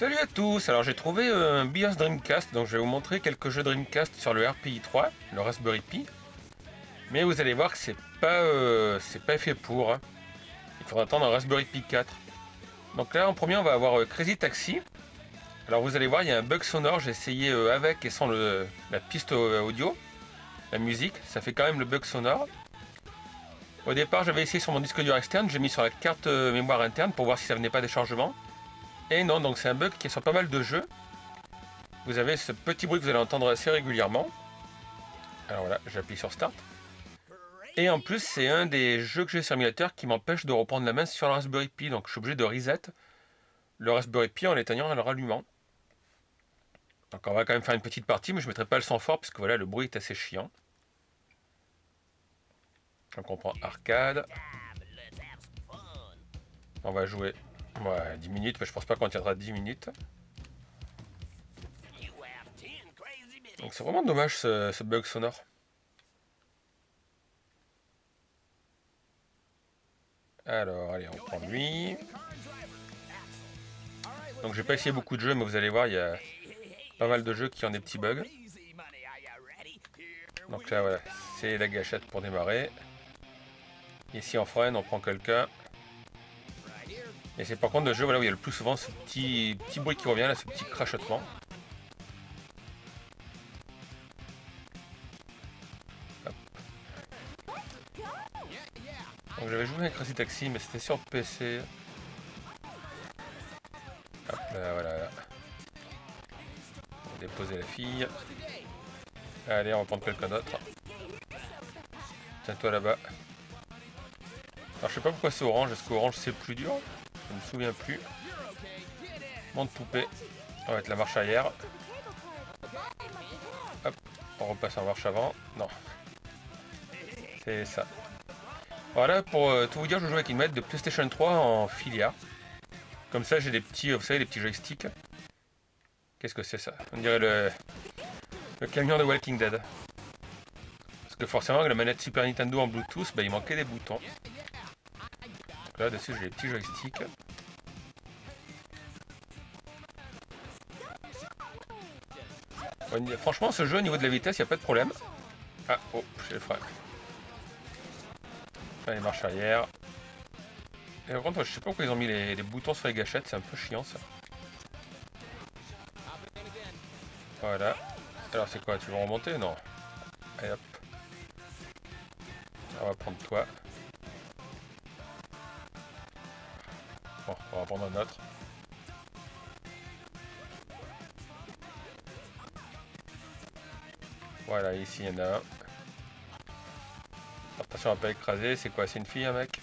Salut à tous. Alors j'ai trouvé un BIOS Dreamcast, donc je vais vous montrer quelques jeux Dreamcast sur le RPI 3, le Raspberry Pi. Mais vous allez voir que c'est pas fait pour, hein. Il faudra attendre un Raspberry Pi 4. Donc là en premier on va avoir Crazy Taxi. Alors vous allez voir, il y a un bug sonore, j'ai essayé avec et sans la piste audio, la musique, ça fait quand même le bug sonore. Au départ j'avais essayé sur mon disque dur externe, j'ai mis sur la carte mémoire interne pour voir si ça venait pas des chargements. Et non, donc c'est un bug qui est sur pas mal de jeux. Vous avez ce petit bruit que vous allez entendre assez régulièrement. Alors voilà, j'appuie sur Start. Et en plus, c'est un des jeux que j'ai sur émulateur qui m'empêche de reprendre la main sur le Raspberry Pi. Donc je suis obligé de reset le Raspberry Pi en l'éteignant et le rallumant. Donc on va quand même faire une petite partie, mais je ne mettrai pas le son fort parce que voilà, le bruit est assez chiant. Donc on prend arcade. On va jouer 10 minutes, mais je pense pas qu'on tiendra 10 minutes. Donc c'est vraiment dommage ce bug sonore. Alors allez, on prend lui. Donc j'ai pas essayé beaucoup de jeux, mais vous allez voir, il y a pas mal de jeux qui ont des petits bugs. Donc là voilà, c'est la gâchette pour démarrer. Ici on freine, on prend quelqu'un. Et c'est par contre le jeu voilà, où il y a le plus souvent ce petit bruit qui revient, là, ce petit crachotement. Hop. Donc j'avais joué avec Crazy Taxi, mais c'était sur PC. Hop là, voilà. Là. On va déposer la fille. Allez, on va prendre quelqu'un d'autre. Tiens-toi là-bas. Alors je sais pas pourquoi c'est orange, est-ce qu'orange c'est plus dur? Je me souviens plus. Monte poupée. On va mettre la marche arrière. Hop, on repasse en marche avant. Non. C'est ça. Voilà, pour tout vous dire, je joue avec une manette de PlayStation 3 en filia. Comme ça, j'ai des petits, vous savez, les petits joysticks. Qu'est-ce que c'est ça? On dirait le camion de Walking Dead. Parce que forcément, avec la manette Super Nintendo en Bluetooth, bah, il manquait des boutons. Donc là, dessus, j'ai les petits joysticks. Franchement, ce jeu, au niveau de la vitesse, il n'y a pas de problème. Ah, oh, j'ai le frein. Allez, marche arrière. Et par contre, je sais pas pourquoi ils ont mis les boutons sur les gâchettes, c'est un peu chiant ça. Voilà. Alors c'est quoi? Tu veux remonter? Non. Allez hop. On va prendre toi. Bon, on va prendre un autre. Voilà, ici il y en a un. Attention à pas écraser, c'est quoi? C'est une fille, un mec?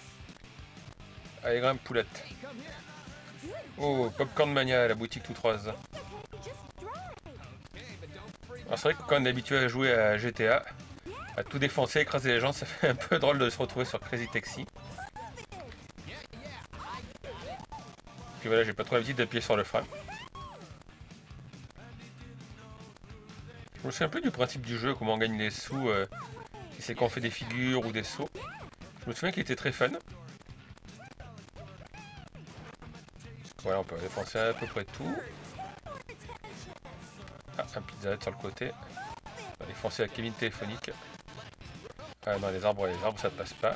Allez, grimpe poulette. Oh, Popcorn Mania, la boutique toute rose. Alors c'est vrai que quand on est habitué à jouer à GTA, à tout défoncer, écraser les gens, ça fait un peu drôle de se retrouver sur Crazy Taxi. Puis voilà, j'ai pas trop l'habitude d'appuyer sur le frein. Je me souviens un peu du principe du jeu, comment on gagne les sous, si c'est qu'on fait des figures ou des sauts. Je me souviens qu'il était très fun. Voilà, on peut défoncer à peu près tout. Ah, un pizza sur le côté. On va défoncer la cabine téléphonique. Ah non, les arbres ça passe pas.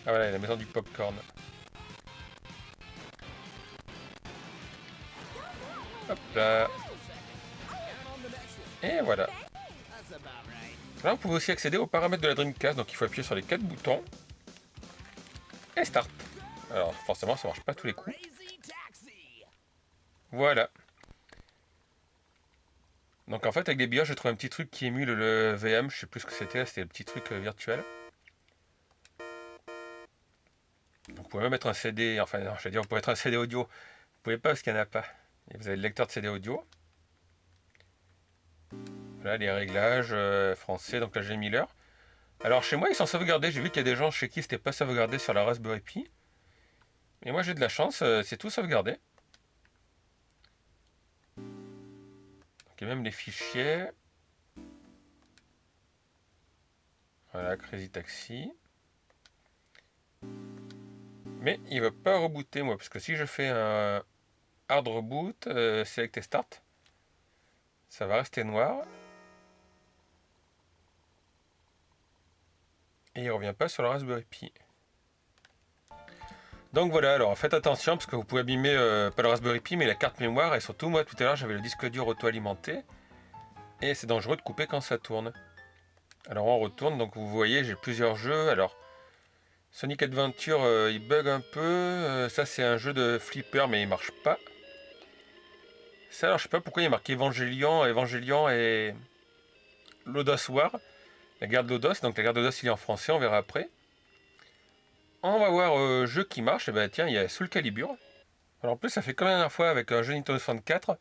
Ah voilà, la maison du popcorn. Hop là. Et voilà. Là, vous pouvez aussi accéder aux paramètres de la Dreamcast. Donc il faut appuyer sur les 4 boutons. Et start. Alors forcément, ça marche pas tous les coups. Voilà. Donc en fait, avec des BIOS, j'ai trouvé un petit truc qui émule le VM. Je sais plus ce que c'était le petit truc virtuel. Donc, vous pouvez même mettre un CD, enfin non, je vais dire, vous pouvez mettre un CD audio. Vous pouvez pas parce qu'il n'y en a pas. Et vous avez le lecteur de CD audio. Voilà les réglages français, donc là j'ai mis l'heure. Alors chez moi ils sont sauvegardés, j'ai vu qu'il y a des gens chez qui c'était pas sauvegardé sur la Raspberry Pi. Et moi j'ai de la chance, c'est tout sauvegardé. Donc il y a même les fichiers. Voilà, Crazy Taxi. Mais il ne veut pas rebooter moi, parce que si je fais un hard reboot, select et start, ça va rester noir. Et il revient pas sur le Raspberry Pi. Donc voilà, alors faites attention parce que vous pouvez abîmer pas le Raspberry Pi mais la carte mémoire et surtout moi tout à l'heure j'avais le disque dur auto-alimenté et c'est dangereux de couper quand ça tourne. Alors on retourne, donc vous voyez j'ai plusieurs jeux. Alors Sonic Adventure il bug un peu, ça c'est un jeu de flipper mais il marche pas. Ça alors je sais pas pourquoi il y a marqué Evangelion et Lodos War, la guerre de Lodos, donc la guerre de Lodos il est en français, on verra après. On va voir jeu qui marche, et ben tiens il y a Soul Calibur. Alors en plus ça fait comme la dernière fois avec un jeu Nintendo 64,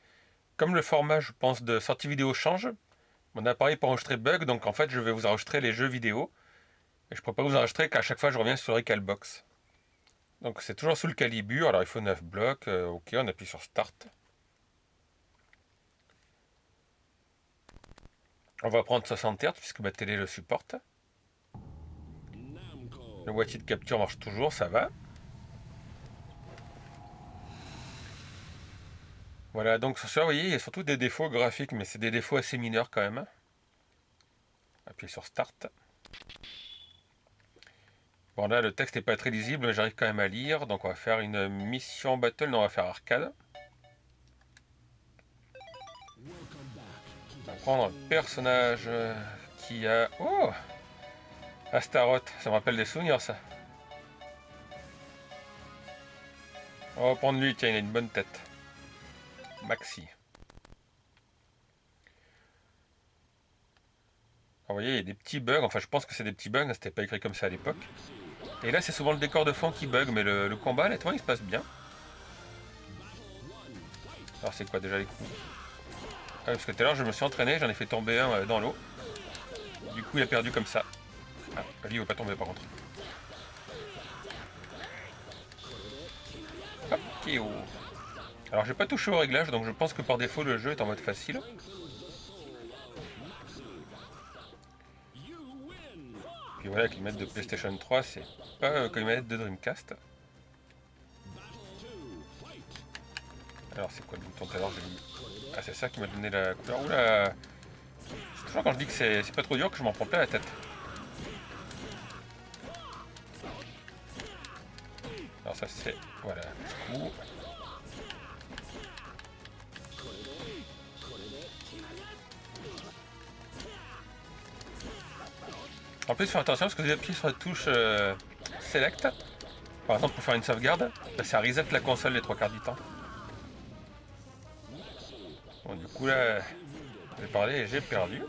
comme le format je pense de sortie vidéo change, mon appareil pour enregistrer bug, donc en fait je vais vous enregistrer les jeux vidéo, et je ne pourrais pas vous enregistrer qu'à chaque fois je reviens sur Recalbox. Donc c'est toujours Soul Calibur, alors il faut 9 blocs, ok on appuie sur Start. On va prendre 60 Hz puisque ma télé le supporte. Le boîtier de capture marche toujours, ça va. Voilà, donc sur ça, vous voyez, il y a surtout des défauts graphiques, mais c'est des défauts assez mineurs quand même. Appuyez sur Start. Bon là, le texte n'est pas très lisible, mais j'arrive quand même à lire. Donc on va faire une mission battle, non, on va faire arcade. On va prendre un personnage qui a... Oh, Astaroth, ça me rappelle des souvenirs ça. On va prendre lui, tiens, il a une bonne tête. Maxi. Alors, vous voyez, il y a des petits bugs, enfin je pense que c'est des petits bugs, c'était pas écrit comme ça à l'époque. Et là c'est souvent le décor de fond qui bug, mais le combat, honnêtement, il se passe bien. Alors c'est quoi déjà les coups? Ah, parce que tout à l'heure je me suis entraîné, j'en ai fait tomber un dans l'eau. Du coup il a perdu comme ça. Ah, lui il veut pas tomber par contre. Hop, KO. Alors j'ai pas touché au réglage, donc je pense que par défaut le jeu est en mode facile. Puis voilà, avec les manettes de PlayStation 3, c'est pas comme les manettes de Dreamcast. Alors c'est quoi le bouton tout à l'heure j'ai mis... Ah c'est ça qui m'a donné la couleur. Oula. C'est toujours quand je dis que c'est pas trop dur que je m'en prends plein la tête. Alors ça c'est... Voilà. Ouh. En plus, faire attention parce que vous appuyez sur la touche Select, par exemple pour faire une sauvegarde, bah, ça reset la console les trois quarts du temps. Bon, du coup là, j'ai parlé et j'ai perdu.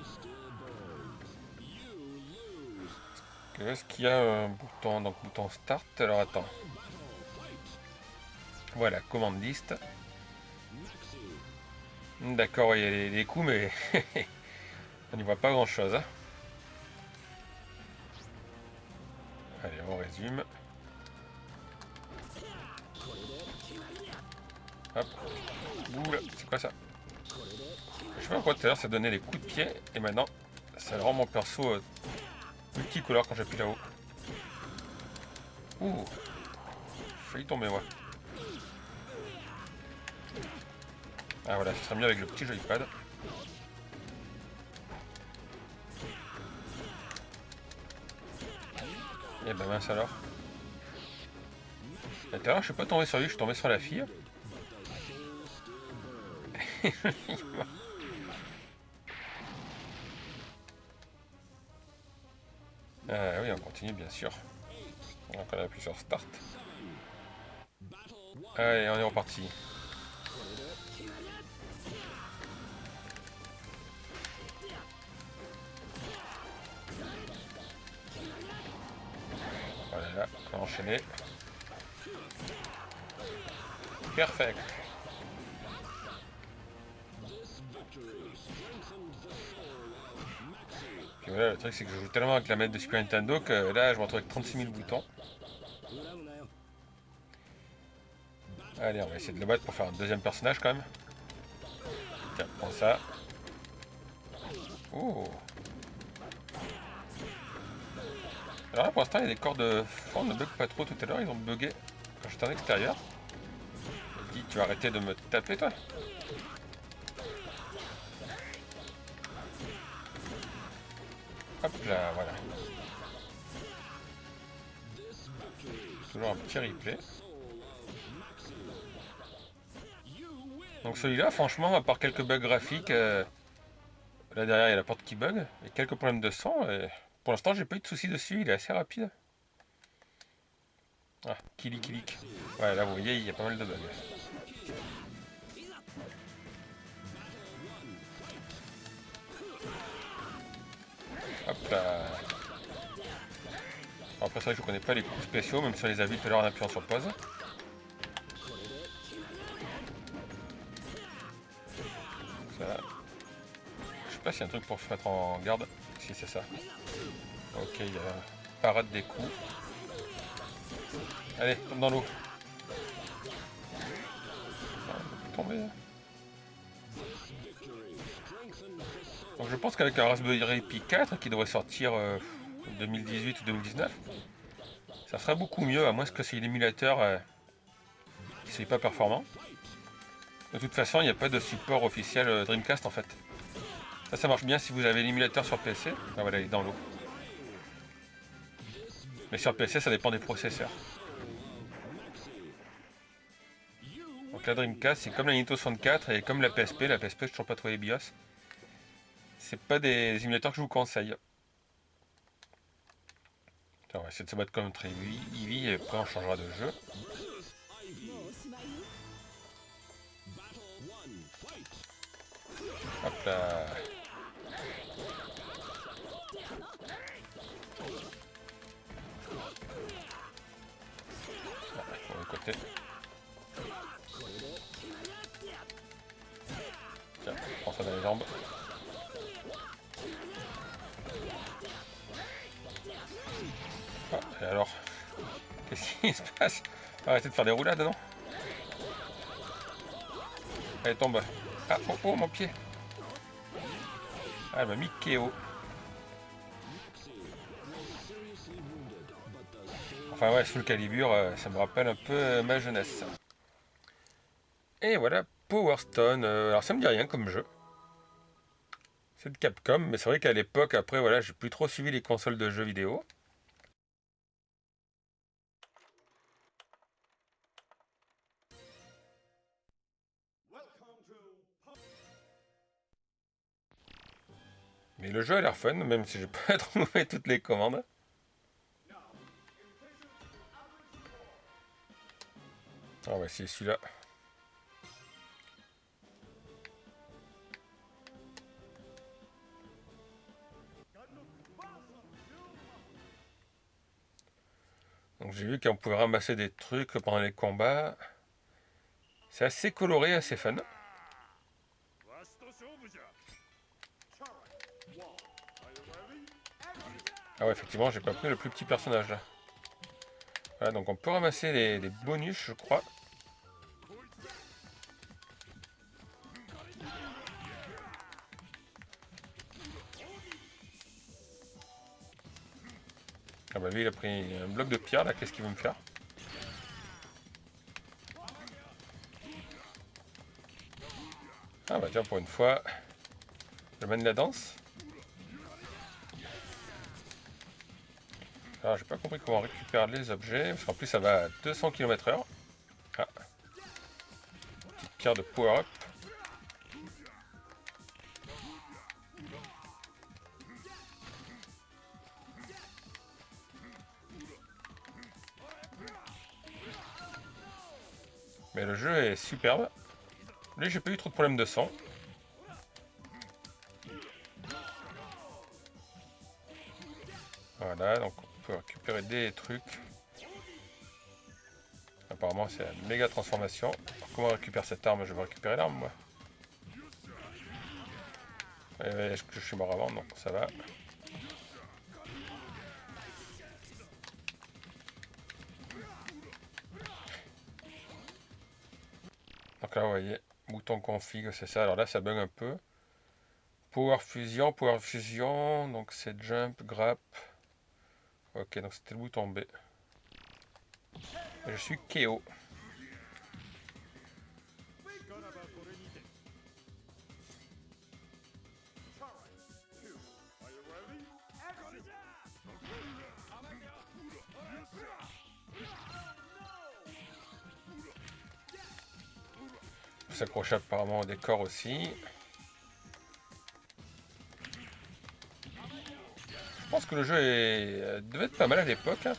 Est-ce qu'il y a un bouton, donc bouton Start, alors attends. Voilà, commande liste. D'accord, il y a les coups, mais on n'y voit pas grand chose. Hein. Allez, on résume. Hop. Ouh, c'est quoi ça? Je sais pas pourquoi tout à l'heure ça donnait les coups de pied et maintenant ça rend mon perso multicolore quand j'appuie là-haut. Ouh. J'ai failli tomber moi. Ah voilà, ce serait mieux avec le petit joypad. Et ben mince alors. Et tout à l'heure je suis pas tombé sur lui, je suis tombé sur la fille. Oui, on continue bien sûr. Donc on appuie sur Start. Allez, on est reparti. Voilà, on va enchaîner. Perfect. Puis voilà, le truc c'est que je joue tellement avec la manette de Super Nintendo que là je me retrouve avec 36 000 boutons. Allez, on va essayer de le battre pour faire un deuxième personnage quand même. Tiens, prends ça. Oh. Alors là pour l'instant il y a des cordes de fond, ne bug pas trop tout à l'heure, ils ont bugué. quand j'étais en extérieur. Il dit tu vas arrêter de me taper toi. Hop là, voilà. Toujours un petit replay. Donc celui-là, franchement, à part quelques bugs graphiques, là derrière il y a la porte qui bug, et quelques problèmes de son, et pour l'instant j'ai pas eu de soucis dessus, il est assez rapide. Ah, clic. Ouais, là vous voyez, il y a pas mal de bugs. Hop là. Après c'est vrai que je connais pas les coups spéciaux, même si on les a vus tout à l'heure en appuyant sur pause. Ça. Je sais pas s'il y a un truc pour se mettre en garde. Si c'est ça. Ok, il y a parade des coups. Allez, tombe dans l'eau. Tomber. Donc je pense qu'avec un Raspberry Pi 4 qui devrait sortir 2018 ou 2019, ça serait beaucoup mieux, à moins que c'est l'émulateur qui soit pas performant. De toute façon, il n'y a pas de support officiel Dreamcast en fait. Ça marche bien si vous avez l'émulateur sur PC. Ah voilà, il est dans l'eau. Mais sur PC, ça dépend des processeurs. Donc la Dreamcast, c'est comme la Nintendo 64 et comme la PSP. La PSP, je n'ai toujours pas trouvé les BIOS. C'est pas des émulateurs que je vous conseille. On va essayer de se battre contre Eevee et après on changera de jeu. Hop là. Pour le côté. Tiens, prends ça dans les jambes. Ah, et alors, qu'est-ce qui se passe? Arrêtez de faire des roulades, non? Allez, tombe. Ah, oh, mon pied. Ah, elle m'a mis KO. Enfin ouais, Soul Calibur, ça me rappelle un peu ma jeunesse. Et voilà, Power Stone. Alors ça me dit rien comme jeu. C'est de Capcom, mais c'est vrai qu'à l'époque, après, voilà, j'ai plus trop suivi les consoles de jeux vidéo. Mais le jeu a l'air fun, même si j'ai pas trouvé toutes les commandes. Ah ouais, c'est celui-là. Donc j'ai vu qu'on pouvait ramasser des trucs pendant les combats. C'est assez coloré, assez fun. Ah ouais, effectivement, j'ai pas pris le plus petit personnage là. Voilà, donc on peut ramasser les bonus, je crois. Ah bah lui, il a pris un bloc de pierre là, qu'est-ce qu'il veut me faire? Ah bah tiens, pour une fois, je mène la danse. Alors j'ai pas compris comment on récupère les objets, parce qu'en plus ça va à 200 km/h. Ah, petite pierre de power-up. Mais le jeu est superbe. Lui, j'ai pas eu trop de problèmes de son. Voilà, donc on peut récupérer des trucs. Apparemment, c'est une méga transformation. Alors, comment on récupère cette arme? Je vais récupérer l'arme, moi. Est-ce que je suis mort avant? Non, ça va. Donc là, vous voyez, bouton config, c'est ça. Alors là, ça bug un peu. Power fusion, donc c'est jump, grab. Ok, donc c'était le bouton B. Je suis KO. On s'accroche apparemment au décor aussi. Je pense que le jeu devait être pas mal à l'époque. Hein.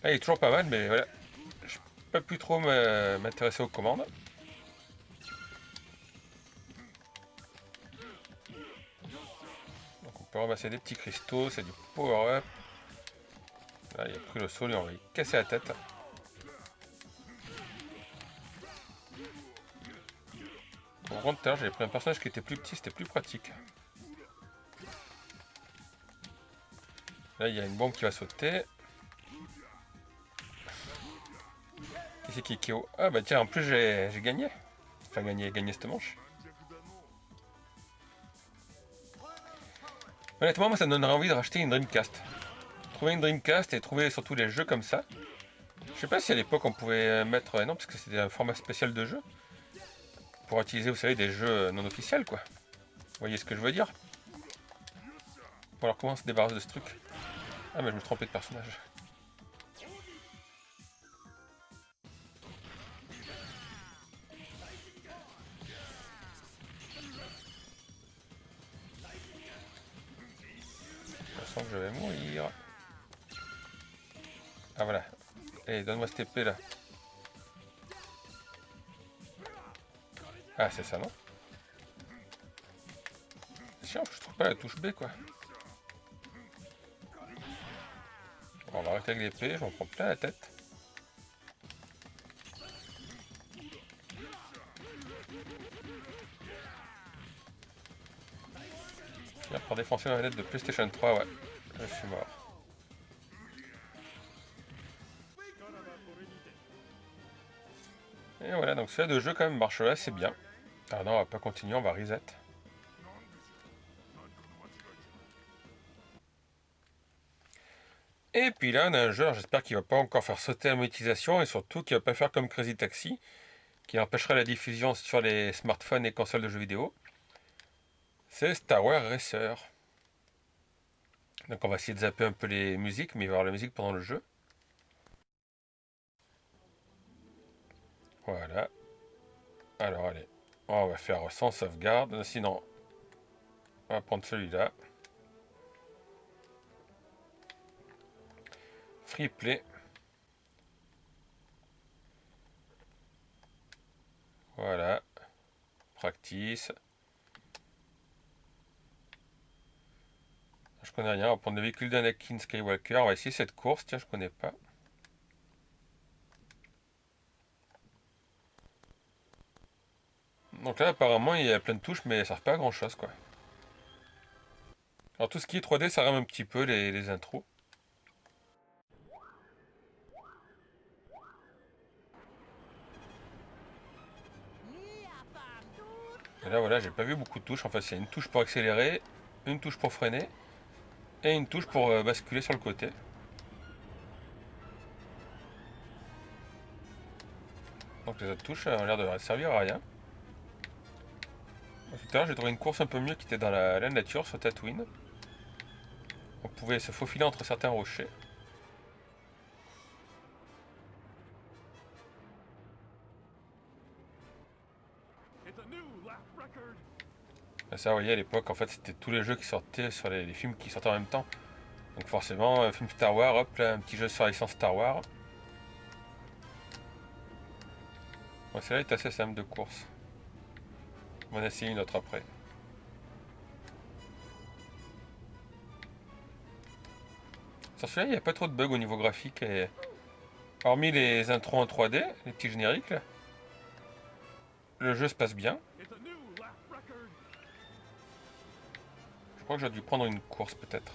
Là, il est toujours pas mal, mais voilà. Je n'ai pas pu trop m'intéresser aux commandes. Donc on peut ramasser des petits cristaux, c'est du power-up. Là, il a pris le sol et on va y casser la tête. Par contre, tout à l'heure, j'avais pris un personnage qui était plus petit, c'était plus pratique. Là, il y a une bombe qui va sauter. Et c'est qui KO. Ah bah tiens, en plus j'ai gagné. Enfin gagné cette manche. Honnêtement, moi ça me donnerait envie de racheter une Dreamcast. Trouver une Dreamcast et trouver surtout les jeux comme ça. Je sais pas si à l'époque on pouvait mettre... non, parce que c'était un format spécial de jeu. Pour utiliser, vous savez, des jeux non officiels quoi. Vous voyez ce que je veux dire? Bon alors comment on se débarrasse de ce truc? Ah mais je me suis trompé de personnage. Je sens que je vais mourir. Ah voilà. Allez, donne-moi cette épée là. Ah c'est ça non? C'est chiant, je trouve pas la touche B quoi. Bon, on va arrêter avec l'épée, je m'en prends plein la tête. Finir par défoncer la manette de PlayStation 3, ouais. Je suis mort. Et voilà, donc celui-là de jeu quand même marche assez bien. Ah non, on va pas continuer, on va reset. Et puis là, on a un jeu, j'espère qu'il va pas encore faire sauter la monétisation et surtout qu'il va pas faire comme Crazy Taxi, qui empêchera la diffusion sur les smartphones et consoles de jeux vidéo. C'est Star Wars Racer. Donc on va essayer de zapper un peu les musiques, mais il va y avoir la musique pendant le jeu. Voilà. Alors allez, on va faire sans sauvegarde, sinon on va prendre celui-là. Free Play. Voilà. Practice. Je connais rien, on va prendre le véhicule d'Anakin Skywalker. On va essayer cette course, tiens, je connais pas. Donc là, apparemment, il y a plein de touches, mais elles servent pas à grand chose, quoi. Alors tout ce qui est 3D, ça rame un petit peu les intros. Et là, voilà, j'ai pas vu beaucoup de touches. En fait, il y a une touche pour accélérer, une touche pour freiner, et une touche pour basculer sur le côté. Donc les autres touches ont l'air de servir à rien. Tout à l'heure, j'ai trouvé une course un peu mieux qui était dans la nature, sur Tatooine. On pouvait se faufiler entre certains rochers. Et ça, vous voyez, à l'époque, en fait, c'était tous les jeux qui sortaient sur les films qui sortaient en même temps. Donc forcément, un film Star Wars, hop là, un petit jeu sur la licence Star Wars. Bon, celle-là est assez simple de course. On va en essayer une autre après. Sur celui-là, il n'y a pas trop de bugs au niveau graphique. Et... hormis les intros en 3D, les petits génériques, là, le jeu se passe bien. Je crois que j'ai dû prendre une course peut-être.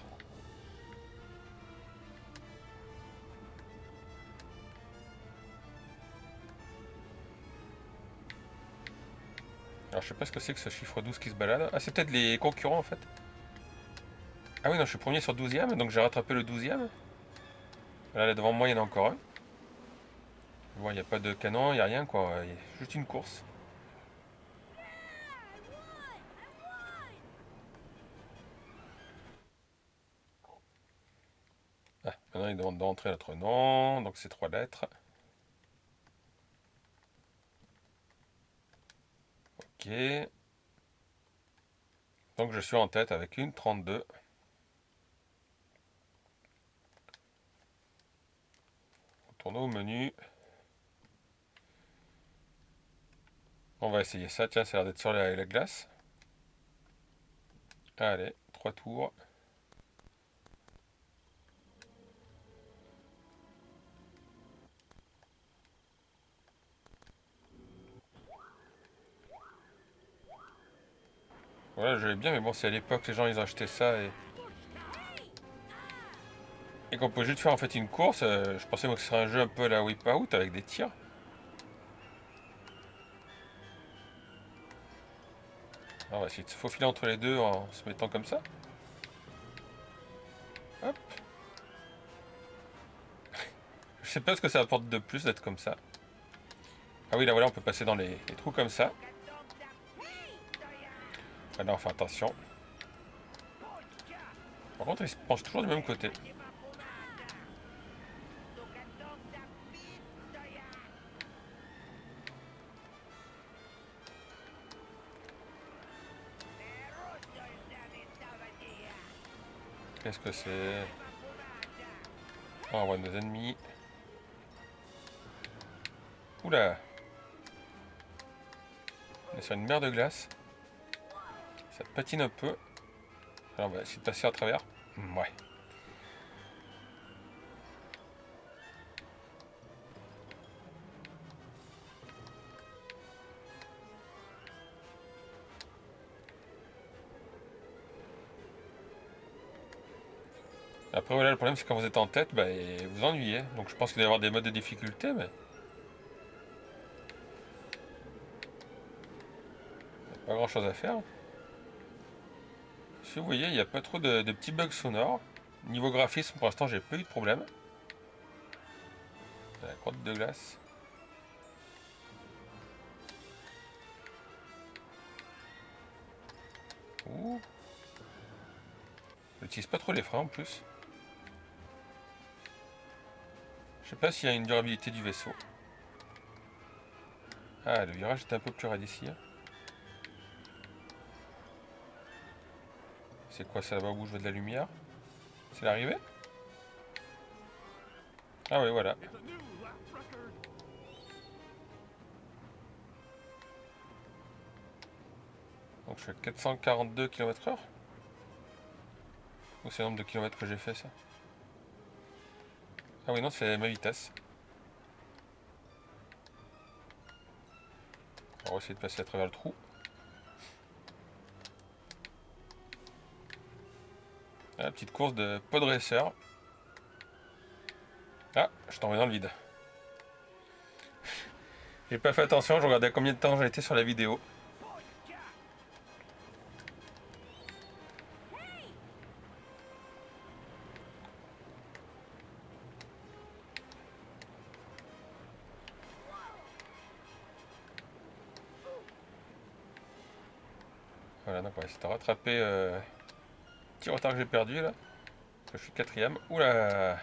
Alors je sais pas ce que c'est que ce chiffre 12 qui se balade. Ah, c'est peut-être les concurrents en fait. Ah oui, non, je suis premier sur 12ème, donc j'ai rattrapé le 12ème. Là devant moi, il y en a encore un. Bon, il n'y a pas de canon, il n'y a rien quoi. Il y a juste une course. Ah, maintenant il demande d'entrer notre nom, donc c'est 3 lettres. Ok. Donc je suis en tête avec une 32. Retournons au menu. On va essayer ça, tiens, ça a l'air d'être sur la glace. Allez, 3 tours. Voilà, je l'ai bien, mais bon, c'est à l'époque, les gens ils ont acheté ça et qu'on peut juste faire en fait une course. Je pensais moi que ce serait un jeu un peu à la Wipeout avec des tirs. Alors, on va essayer de se faufiler entre les deux en se mettant comme ça. Hop. Je sais pas ce que ça apporte de plus d'être comme ça. Ah oui, là voilà, on peut passer dans les trous comme ça. Ah là, on fait attention. Par contre, il se penche toujours du même côté. Qu'est-ce que c'est? Oh, on voit nos ennemis. Oula! On est sur une mer de glace. Ça patine un peu. Alors, on va essayer de passer à travers. Ouais. Après, voilà, le problème, c'est quand vous êtes en tête, bah, et vous ennuyez. Donc, je pense qu'il doit y avoir des modes de difficulté, mais pas grand chose à faire. Si vous voyez, il n'y a pas trop de petits bugs sonores. Niveau graphisme, pour l'instant, j'ai pas eu de problème. La grotte de glace. Ouh. J'utilise pas trop les freins en plus. Je sais pas s'il y a une durabilité du vaisseau. Ah, le virage est un peu plus raide ici. C'est quoi ça là-bas où je vois de la lumière? C'est l'arrivée? Ah oui, voilà. Donc je suis à 442 km/h. Ou c'est le nombre de kilomètres que j'ai fait ça? Ah oui, non, c'est ma vitesse. On va essayer de passer à travers le trou. Ah, petite course de pod racer. Ah, je suis tombé dans le vide. J'ai pas fait attention, je regardais combien de temps j'ai été sur la vidéo. Voilà, donc on va essayer de rattraper petit retard que j'ai perdu là. Parce que je suis quatrième. Oula!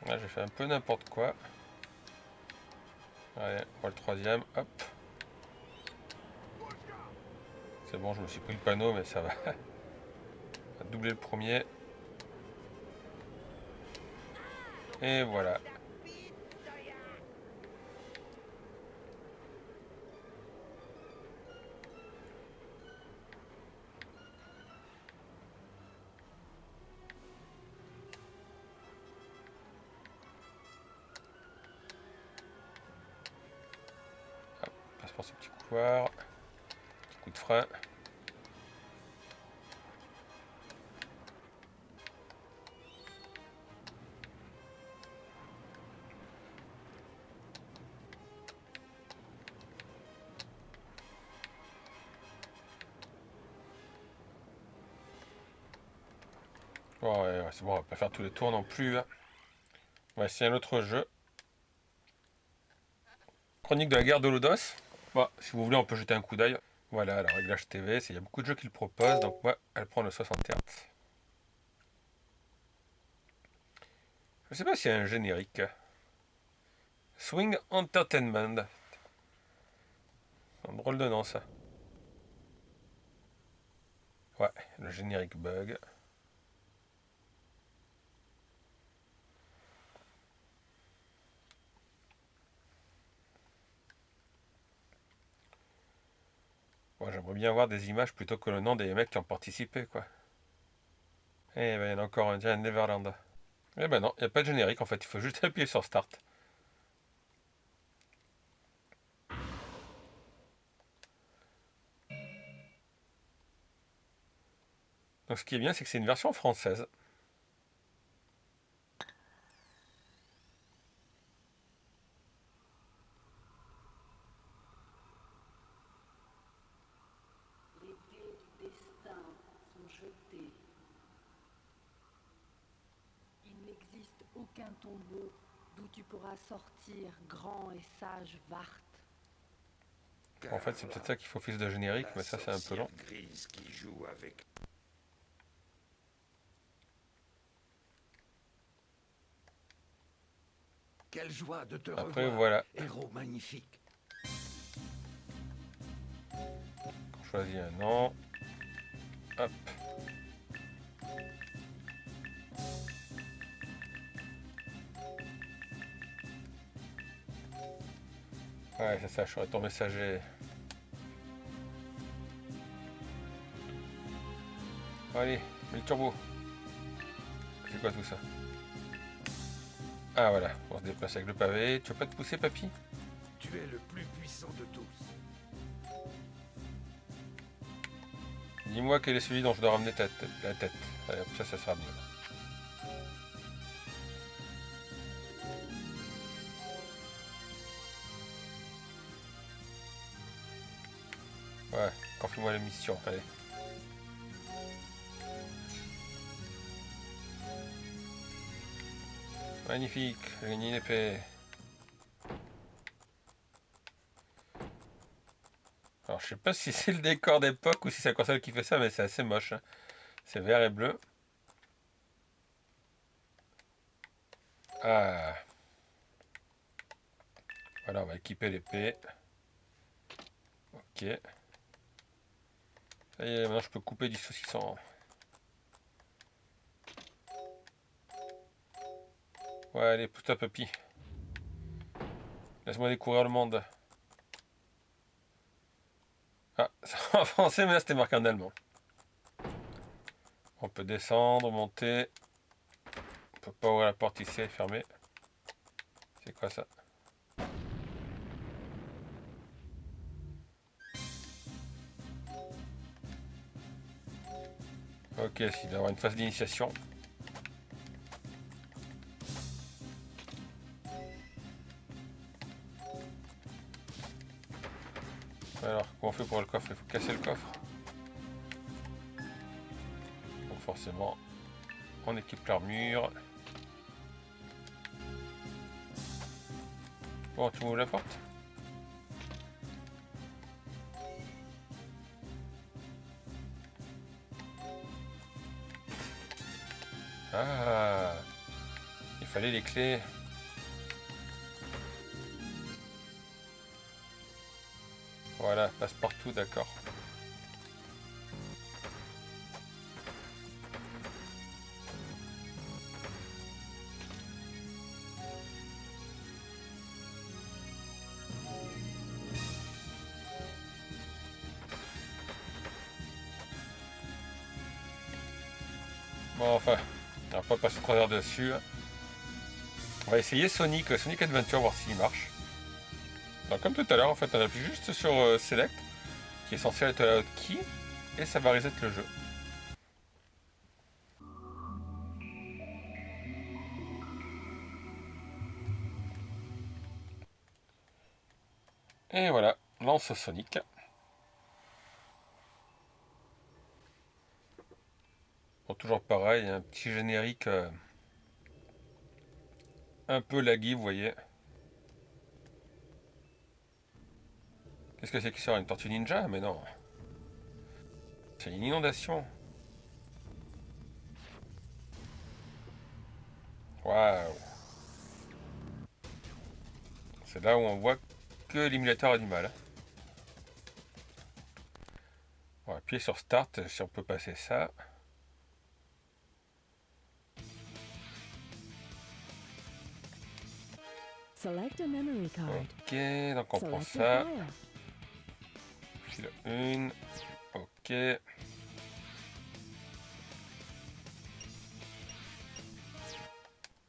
Là, j'ai fait un peu n'importe quoi. Allez, on voit le troisième. Hop. C'est bon, je me suis pris le panneau, mais ça va. On va doubler le premier. Et voilà. Hop, on passe pour ce petit couloir. Petit coup de frein. Bon, ouais, c'est bon, on va pas faire tous les tours non plus, hein. On va essayer un autre jeu. Chronique de la guerre de Lodos. Bon, si vous voulez, on peut jeter un coup d'œil. Voilà, alors réglage TV, il y a beaucoup de jeux qui le proposent, donc moi, elle prend le 60 Hz. Je sais pas s'il y a un générique. Swing Entertainment. Un drôle de nom ça. Ouais, le générique bug. Moi, j'aimerais bien voir des images plutôt que le nom des mecs qui ont participé, quoi. Eh ben, il y en a encore un, tiens, Neverland. Eh ben non, il n'y a pas de générique en fait, il faut juste appuyer sur Start. Donc ce qui est bien, c'est que c'est une version française. Les dés du destin sont jetés. Il n'existe aucun tombeau d'où tu pourras sortir grand et sage Vart. En fait, c'est peut-être ça qu'il faut office de générique, mais ça c'est un peu long. Grise qui joue avec. Quelle joie de te Après, revoir, voilà, héros magnifique. on choisit un nom. Hop. Ouais, c'est ça, je serai ton messager. Allez, mets le turbo. C'est quoi tout ça? Ah voilà, on se déplace avec le pavé. Tu veux pas te pousser, papy? Tu es le plus puissant de tous. Dis-moi quel est celui dont je dois ramener la tête. Allez, hop, ça sera mieux. Ouais, confie-moi la mission, allez. Magnifique, j'ai gagné une épée. Alors je sais pas si c'est le décor d'époque ou si c'est la console qui fait ça, mais c'est assez moche, hein. C'est vert et bleu. Ah. Voilà, on va équiper l'épée. Ok. Ça y est, maintenant je peux couper du saucisson. Ouais, allez, pousse-toi, papy. Laisse-moi découvrir le monde. Ah, c'est en français, mais là c'était marqué en allemand. On peut descendre, monter. On peut pas ouvrir la porte ici, elle est fermée. C'est quoi ça? Ok, il doit y avoir une phase d'initiation. Alors, comment on fait pour le coffre? Il faut casser le coffre. Donc forcément, on équipe l'armure. Bon, tu m'ouvres la porte? Ah, il fallait les clés. Voilà, passe partout, d'accord. Bon, enfin, on va pas passer 3 heures dessus, hein. On va essayer Sonic Adventure, voir s'il marche. Donc, comme tout à l'heure, en fait, on appuie juste sur Select, qui est censé être la hotkey, et ça va reset le jeu. Et voilà, lance Sonic. Bon, toujours pareil, un petit générique un peu laggy, vous voyez. Qu'est-ce que c'est qui sort? Une tortue ninja? Mais non. C'est une inondation. Waouh. C'est là où on voit que l'émulateur a du mal. On va appuyer sur Start si on peut passer ça. Select a memory card. Ok, donc on prend Select a ça. file. Puis le une. Ok.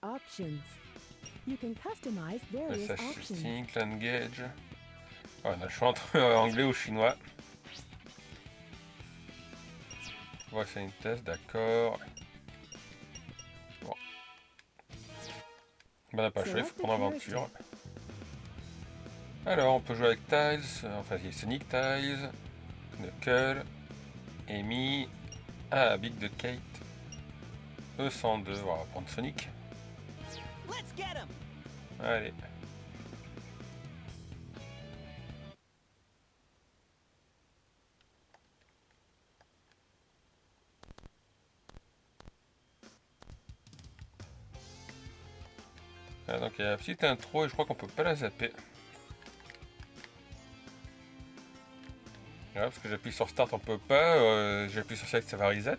Options. You can customize various Message options. sync, language. Ouais, on a le choix entre anglais ou chinois. Ouais, c'est une test, d'accord. Bon. Ben, on n'a pas le choix, il faut prendre aventure. Alors, on peut jouer avec Tiles, enfin, il y a Sonic Tiles, Knuckle, Amy, Big de Kate, E102, on va prendre Sonic. Let's get him. Allez. Ah, donc il y a la petite intro et je crois qu'on peut pas la zapper. Parce que j'appuie sur Start, on peut pas. J'appuie sur Select, ça va reset.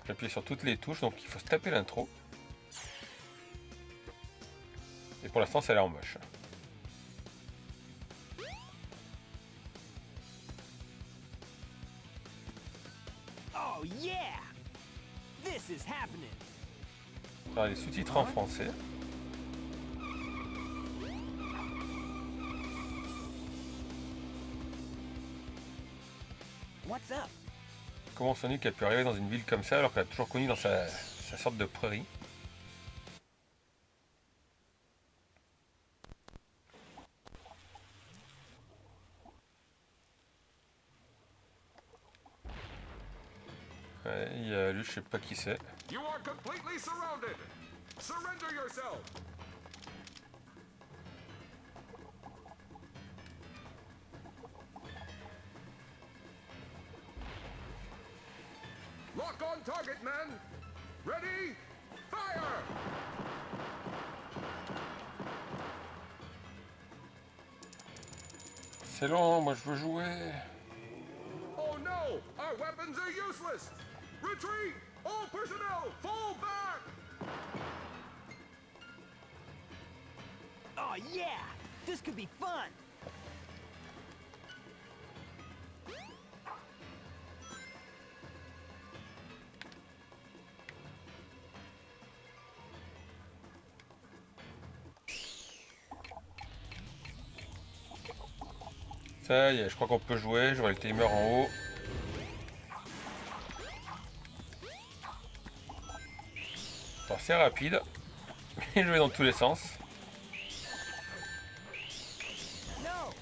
J'appuie sur toutes les touches, donc il faut se taper l'intro. Et pour l'instant, ça a l'air moche. Oh yeah! This is happening. Alors, les sous-titres en français. What's up? Comment Sonic a pu arriver dans une ville comme ça alors qu'elle a toujours connu dans sa sorte de prairie. Ouais, il y a lui, je sais pas qui c'est. You are completely surrounded. Surrender yourself. Lock on target, man. Ready? Fire! C'est long, moi je veux jouer. Oh no! Our weapons are useless! Retreat! All personnel, fall back! Oh yeah! This could be fun. Ça y est, je crois qu'on peut jouer, je vois le timer en haut. Attends, c'est rapide. Mais je vais dans tous les sens. No!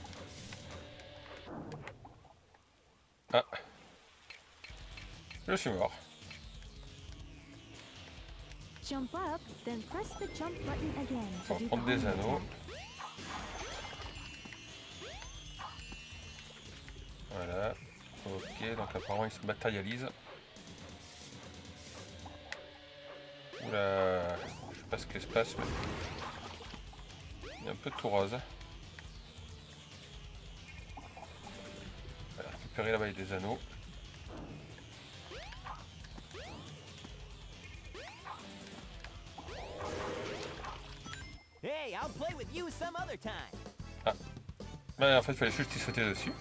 Ah. Je suis mort. Jump up, then press the jump button again On to va do prendre the des homing anneaux. attack. Voilà. Ok, donc apparemment il se matérialise. Oula, je sais pas ce qui se passe, mais il est un peu tout rose. On va récupérer là-bas des anneaux. Hey, I'll play with you some other time. En fait, il fallait juste y sauter dessus.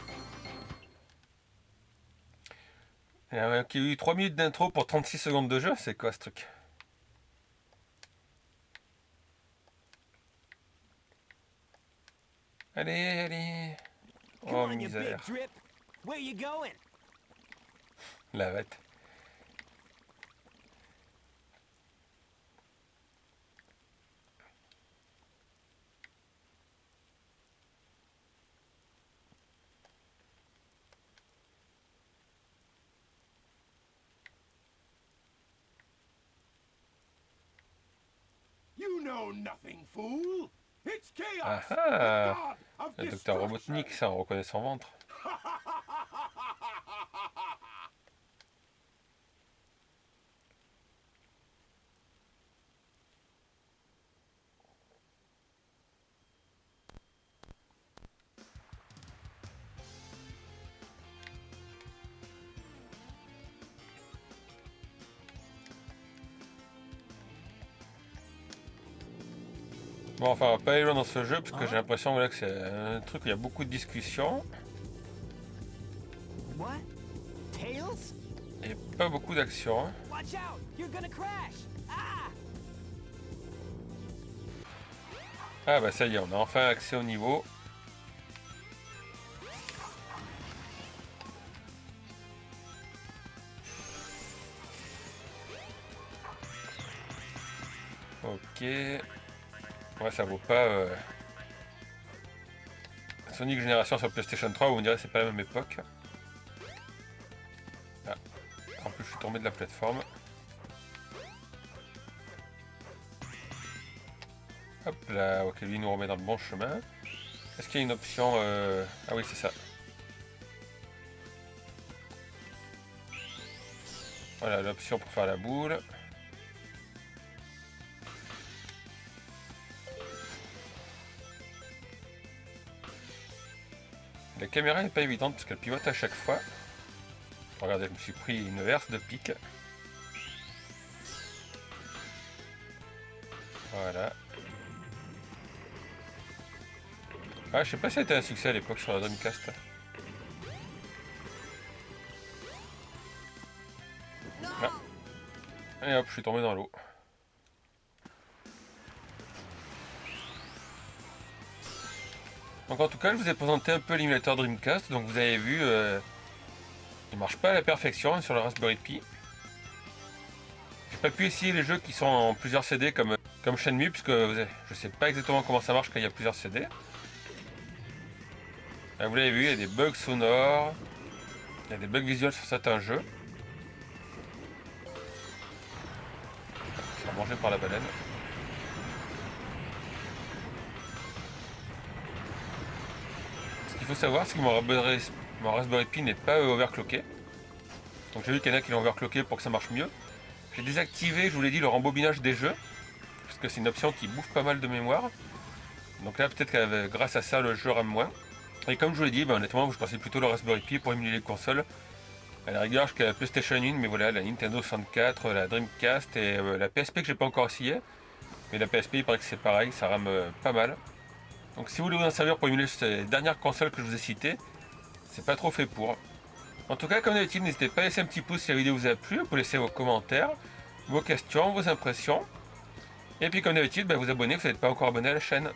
Et il y a eu 3 minutes d'intro pour 36 secondes de jeu, c'est quoi ce truc? Allez, allez. Come Oh on, you big misère. drip. Where you going? La bête. You know nothing, fool. It's chaos. Ah the ah, god of le docteur destruction. Robotnik, ça, on reconnaît son ventre. Bon, enfin, on va pas aller loin dans ce jeu parce que j'ai l'impression voilà, que c'est un truc où il y a beaucoup de discussions What? Tails? et pas beaucoup d'action. Hein. Watch out! You're gonna crash! Ah! Ah bah ça y est, on a enfin accès au niveau. Ok. Ouais, ça vaut pas Sonic Génération sur PlayStation 3, où on dirait que c'est pas la même époque. Ah. En plus, je suis tombé de la plateforme. Hop là, ok, lui il nous remet dans le bon chemin. Est-ce qu'il y a une option Ah oui, c'est ça. Voilà, l'option pour faire la boule. La caméra n'est pas évidente parce qu'elle pivote à chaque fois. Regardez, je me suis pris une verse de pique. Voilà. Ah, je sais pas si ça a été un succès à l'époque sur la Dreamcast. Ah. Et hop, je suis tombé dans l'eau. Donc en tout cas, je vous ai présenté un peu l'émulateur Dreamcast. Donc vous avez vu, il marche pas à la perfection sur le Raspberry Pi. J'ai pas pu essayer les jeux qui sont en plusieurs CD comme Shenmue, puisque je sais pas exactement comment ça marche quand il y a plusieurs CD. Là, vous l'avez vu, il y a des bugs sonores, il y a des bugs visuels sur certains jeux. C'est mangé par la baleine. Ce qu'il faut savoir, c'est que mon Raspberry Pi n'est pas overclocké. Donc j'ai vu qu'il y en a qui l'ont overclocké pour que ça marche mieux. J'ai désactivé, je vous l'ai dit, le rembobinage des jeux, parce que c'est une option qui bouffe pas mal de mémoire. Donc là, peut-être que grâce à ça, le jeu rame moins. Et comme je vous l'ai dit, honnêtement, je pensais plutôt le Raspberry Pi pour émuler les consoles. À la rigueur, jusqu'à la PlayStation 1, mais voilà, la Nintendo 64, la Dreamcast et la PSP que j'ai pas encore essayé. Mais la PSP, il paraît que c'est pareil, ça rame pas mal. Donc si vous voulez vous en servir pour émuler ces dernières consoles que je vous ai citées, c'est pas trop fait pour. En tout cas, comme d'habitude, n'hésitez pas à laisser un petit pouce si la vidéo vous a plu, vous pouvez laisser vos commentaires, vos questions, vos impressions. Et puis comme d'habitude, vous abonnez si vous n'êtes pas encore abonné à la chaîne.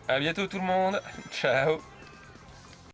A bientôt tout le monde, ciao.